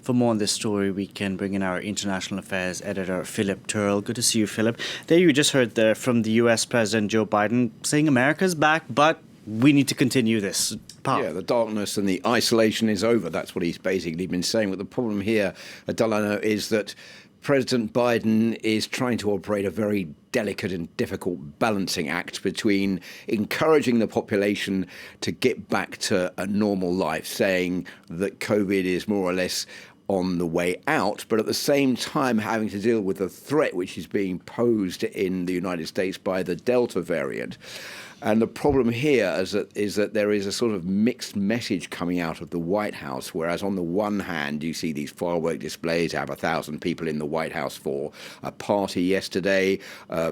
For more on this story, we can bring in our international affairs editor, Philip Turle. Good to see you, Philip. There you just heard from the U.S. President Joe Biden saying America's back, but we need to continue this. Yeah, the darkness and the isolation is over. That's what he's basically been saying. But the problem here, Delano, is that President Biden is trying to operate a very delicate and difficult balancing act between encouraging the population to get back to a normal life, saying that COVID is more or less on the way out, but at the same time having to deal with the threat which is being posed in the United States by the Delta variant. And the problem here is that there is a sort of mixed message coming out of the White House, whereas on the one hand, you see these firework displays, have 1,000 people in the White House for a party yesterday.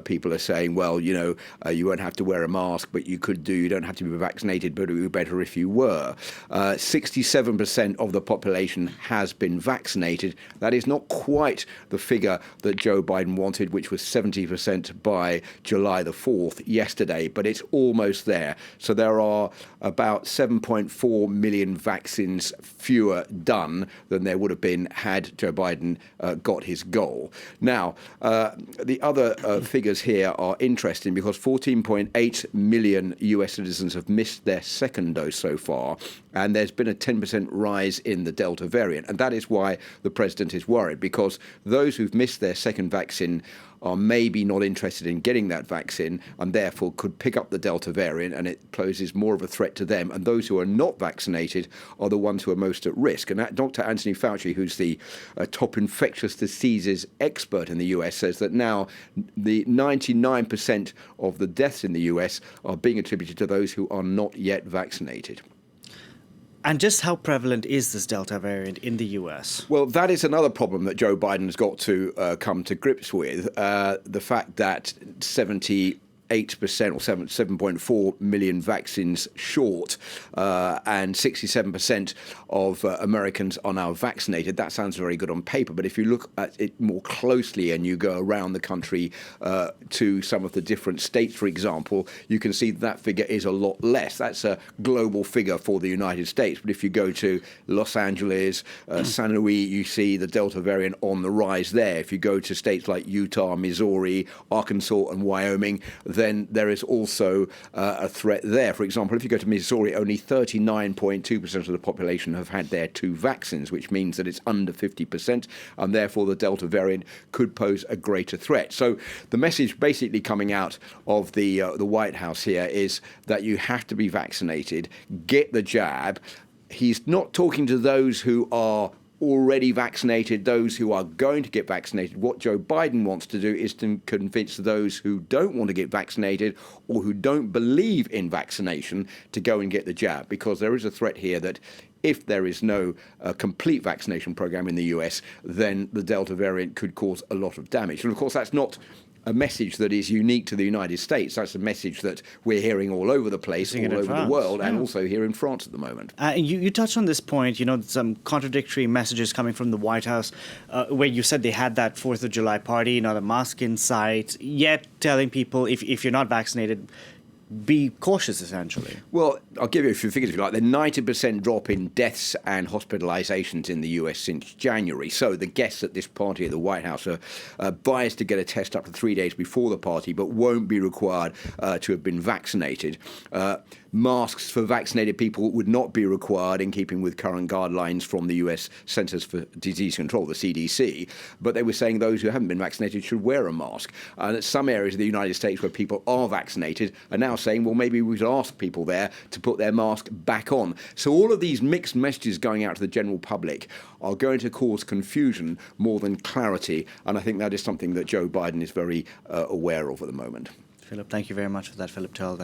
People are saying, well, you won't have to wear a mask, but you don't have to be vaccinated, but it would be better if you were. 67% of the population has been vaccinated. That is not quite the figure that Joe Biden wanted, which was 70% by July the 4th yesterday, but it's almost there. So there are about 7.4 million vaccines fewer done than there would have been had Joe Biden got his goal. Now, the other figures here are interesting because 14.8 million US citizens have missed their second dose so far, and there's been a 10% rise in the Delta variant. And that is why the president is worried, because those who've missed their second vaccine are maybe not interested in getting that vaccine and therefore could pick up the Delta variant, and it poses more of a threat to them. And those who are not vaccinated are the ones who are most at risk. And that Dr. Anthony Fauci, who's the top infectious diseases expert in the US, says that now the 99% of the deaths in the US are being attributed to those who are not yet vaccinated. And just how prevalent is this Delta variant in the US? Well, that is another problem that Joe Biden has got to come to grips with. The fact that 78% or 7.4 million vaccines short and 67% of Americans are now vaccinated. That sounds very good on paper, but if you look at it more closely and you go around the country to some of the different states, for example, you can see that figure is a lot less. That's a global figure for the United States. But if you go to Los Angeles, San Luis, you see the Delta variant on the rise there. If you go to states like Utah, Missouri, Arkansas and Wyoming, then there is also a threat there. For example, if you go to Missouri, only 39.2% of the population have had their two vaccines, which means that it's under 50%, and therefore the Delta variant could pose a greater threat. So the message basically coming out of the White House here is that you have to be vaccinated, get the jab. He's not talking to those who are already vaccinated, those who are going to get vaccinated. What Joe Biden wants to do is to convince those who don't want to get vaccinated or who don't believe in vaccination to go and get the jab, because there is a threat here that if there is no complete vaccination program in the US, then the Delta variant could cause a lot of damage. And of course, that's not a message that is unique to the United States. That's a message that we're hearing all over the place, all over the world, and also here in France at the moment. You touched on this point, some contradictory messages coming from the White House, where you said they had that 4th of July party, not a mask in sight, yet telling people if you're not vaccinated, be cautious, essentially. Well, I'll give you a few figures if you like. The 90% drop in deaths and hospitalizations in the US since January. So the guests at this party at the White House are biased to get a test up to 3 days before the party, but won't be required to have been vaccinated. Masks for vaccinated people would not be required in keeping with current guidelines from the US Centers for Disease Control, the CDC. But they were saying those who haven't been vaccinated should wear a mask. And some areas of the United States where people are vaccinated are now saying, well, maybe we should ask people there to put their mask back on. So all of these mixed messages going out to the general public are going to cause confusion more than clarity. And I think that is something that Joe Biden is very aware of at the moment. Philip, thank you very much for that. Philip Turle there.